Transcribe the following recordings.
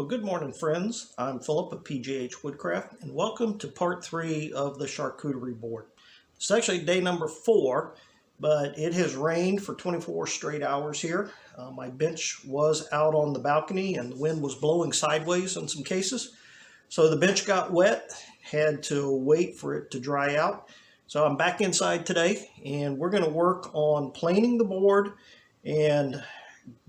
Well, good morning, friends. I'm Philip of PGH Woodcraft, and welcome to part 3 of the charcuterie board. It's actually day number 4, but it has rained for 24 straight hours here. My bench was out on the balcony, and the wind was blowing sideways in some cases. So the bench got wet, had to wait for it to dry out. So I'm back inside today, and we're going to work on planing the board and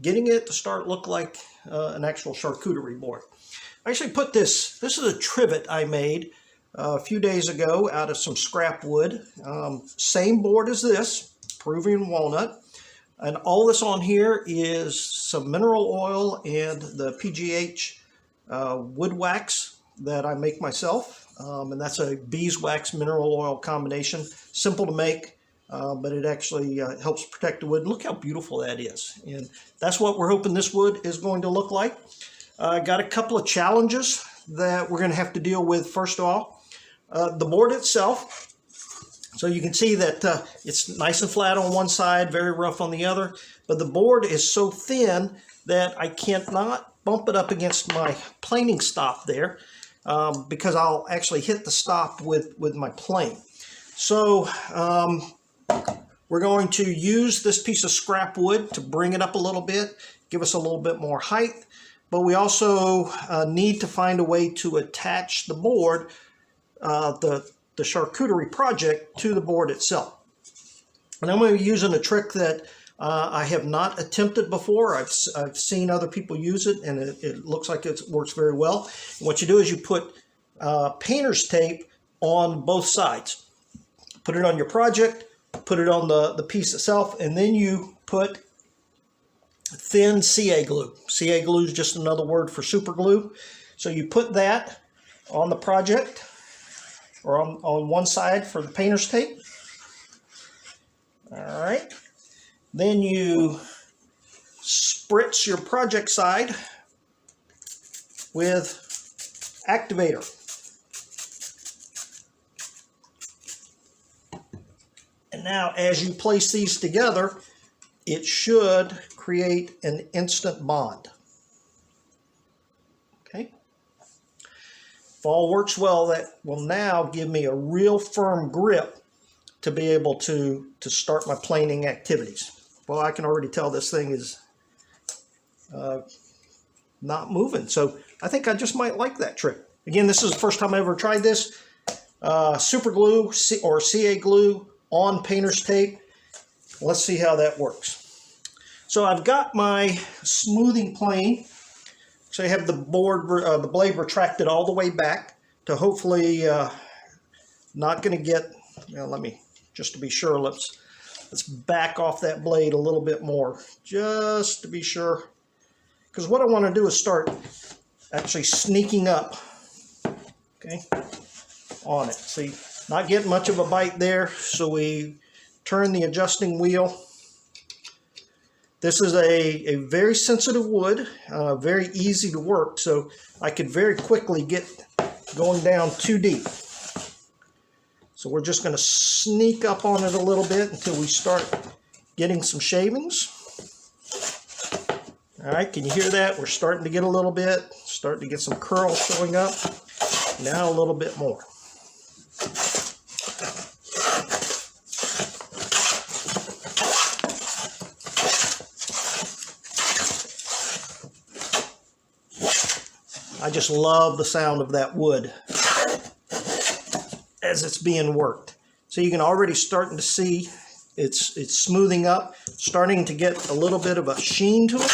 getting it to start look like an actual charcuterie board. I actually put this is a trivet I made a few days ago out of some scrap wood. Same board as this, Peruvian walnut. And all this on here is some mineral oil and the PGH wood wax that I make myself. And that's a beeswax mineral oil combination. Simple to make. But it actually helps protect the wood. Look how beautiful that is. And that's what we're hoping this wood is going to look like. Got a couple of challenges that we're going to have to deal with. First of all, the board itself. So you can see that it's nice and flat on one side, very rough on the other. But the board is so thin that I cannot bump it up against my planing stop there because I'll actually hit the stop with my plane. So we're going to use this piece of scrap wood to bring it up a little bit, give us a little bit more height, but we also need to find a way to attach the board, the charcuterie project, to the board itself. And I'm going to be using a trick that I have not attempted before. I've seen other people use it, and it looks like it works very well. And what you do is you put painter's tape on both sides. Put it on your project, put it on the piece itself, and then you put thin CA glue. CA glue is just another word for super glue. So you put that on the project or on one side for the painter's tape. All right. Then you spritz your project side with activator. And now as you place these together, it should create an instant bond. Okay. If all works well, that will now give me a real firm grip to be able to start my planing activities. Well, I can already tell this thing is not moving. So I think I just might like that trick. Again, this is the first time I ever tried this. Super glue or CA glue on painter's tape. Let's see how that works. So I've got my smoothing plane. So I have the board, the blade retracted all the way back to hopefully not going to get. Let me, just to be sure, let's back off that blade a little bit more, just to be sure. Because what I want to do is start actually sneaking up, okay, on it. See, not getting much of a bite there, so we turn the adjusting wheel. This is a very sensitive wood, very easy to work, so I could very quickly get going down too deep. So we're just going to sneak up on it a little bit until we start getting some shavings. All right, can you hear that? We're starting to get a little bit, starting to get some curls showing up. Now a little bit more. I just love the sound of that wood as it's being worked. So you can already starting to see it's smoothing up, starting to get a little bit of a sheen to it.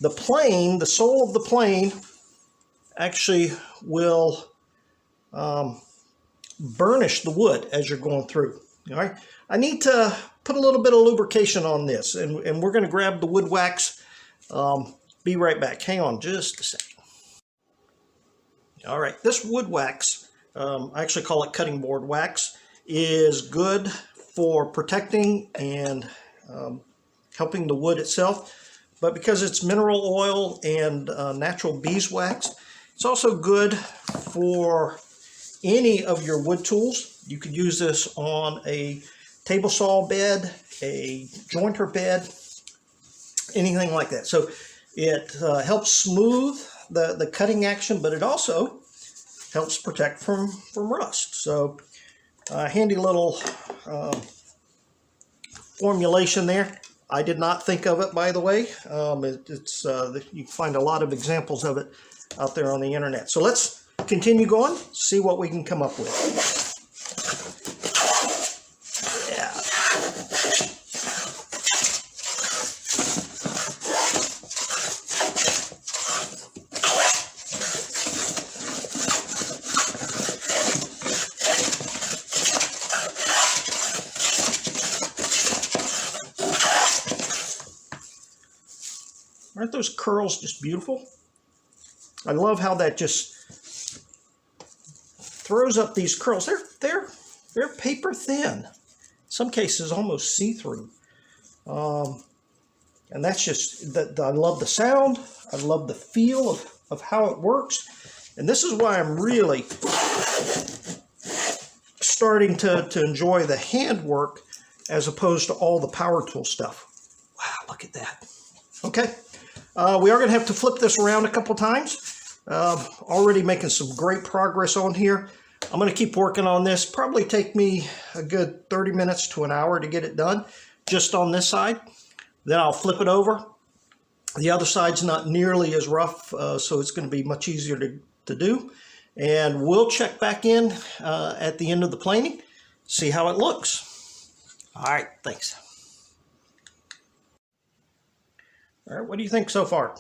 The plane, the sole of the plane, actually will burnish the wood as you're going through. All right, I need to put a little bit of lubrication on this, and we're going to grab the wood wax. Be right back. Hang on just a second. All right, this wood wax, I actually call it cutting board wax, is good for protecting and helping the wood itself. But because it's mineral oil and natural beeswax, it's also good for any of your wood tools. You could use this on a table saw bed, a jointer bed, anything like that. So It helps smooth the cutting action, but it also helps protect from rust. So handy little formulation there. I did not think of it, by the way. You can find a lot of examples of it out there on the internet. So let's continue going, see what we can come up with. Yeah. Aren't those curls just beautiful? I love how that just throws up these curls. They're paper thin. In some cases, almost see-through. And that's just, I love the sound. I love the feel of how it works. And this is why I'm really starting to enjoy the handwork as opposed to all the power tool stuff. Wow, look at that. Okay. We are going to have to flip this around a couple times. Already making some great progress on here. I'm going to keep working on this. Probably take me a good 30 minutes to an hour to get it done, just on this side. Then I'll flip it over. The other side's not nearly as rough, so it's going to be much easier to do. And we'll check back in at the end of the planing, see how it looks. All right, thanks. All right, what do you think so far?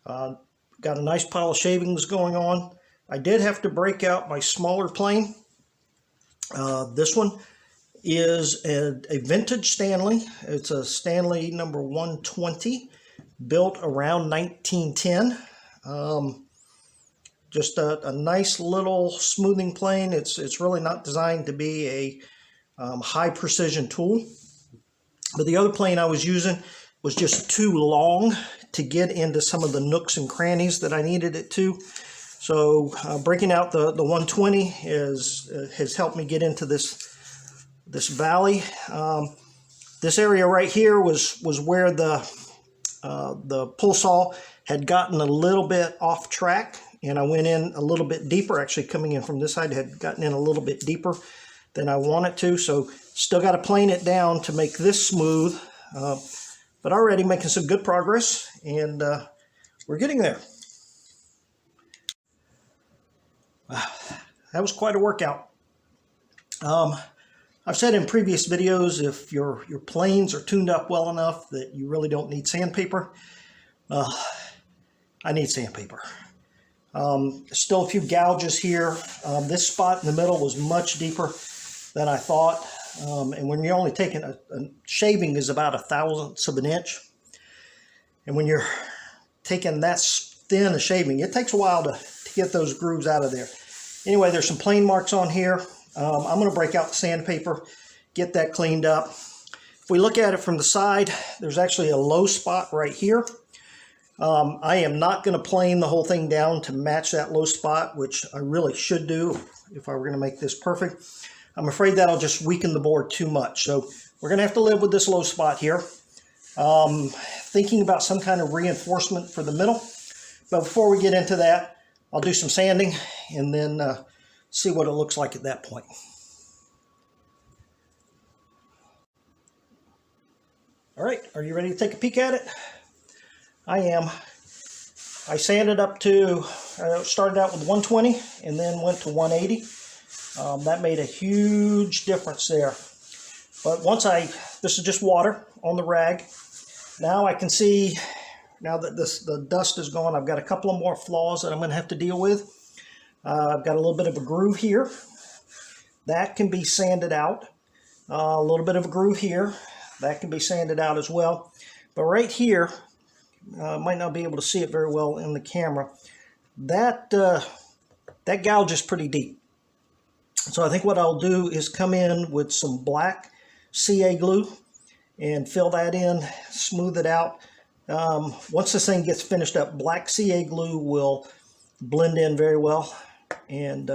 Got a nice pile of shavings going on. I did have to break out my smaller plane. This one is a vintage Stanley. It's a Stanley number 120, built around 1910. Just a nice little smoothing plane. It's really not designed to be a high precision tool. But the other plane I was using was just too long to get into some of the nooks and crannies that I needed it to. So breaking out the 120 has helped me get into this valley. This area right here was where the pull saw had gotten a little bit off track, and I went in a little bit deeper. Actually, coming in from this side, had gotten in a little bit deeper than I wanted to. So still got to plane it down to make this smooth. But already making some good progress, and we're getting there. That was quite a workout. I've said in previous videos, if your planes are tuned up well enough that you really don't need sandpaper, I need sandpaper. Still a few gouges here. This spot in the middle was much deeper than I thought. And when you're only taking a shaving is about 1/1000th of an inch. And when you're taking that thin a shaving, it takes a while to get those grooves out of there. Anyway, there's some plane marks on here. I'm going to break out the sandpaper, get that cleaned up. If we look at it from the side, there's actually a low spot right here. I am not going to plane the whole thing down to match that low spot, which I really should do if I were going to make this perfect. I'm afraid that'll just weaken the board too much. So we're going to have to live with this low spot here. Thinking about some kind of reinforcement for the middle. But before we get into that, I'll do some sanding and then see what it looks like at that point. All right, are you ready to take a peek at it? I am. I sanded up to, started out with 120 and then went to 180. That made a huge difference there. But this is just water on the rag. Now I can see, now that the dust is gone, I've got a couple of more flaws that I'm going to have to deal with. I've got a little bit of a groove here. That can be sanded out. A little bit of a groove here. That can be sanded out as well. But right here, might not be able to see it very well in the camera. That gouge is pretty deep. So I think what I'll do is come in with some black CA glue and fill that in, smooth it out. Once this thing gets finished up, black CA glue will blend in very well, and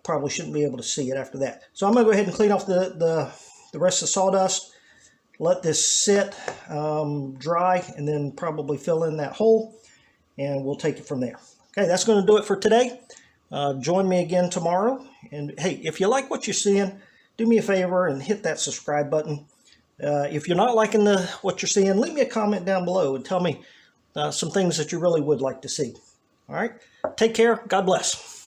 probably shouldn't be able to see it after that. So I'm going to go ahead and clean off the rest of the sawdust. let this sit dry, and then probably fill in that hole, and we'll take it from there. Okay, that's going to do it for today. Join me again tomorrow. And hey, if you like what you're seeing, do me a favor and hit that subscribe button. If you're not liking what you're seeing, leave me a comment down below and tell me some things that you really would like to see. All right, take care. God bless.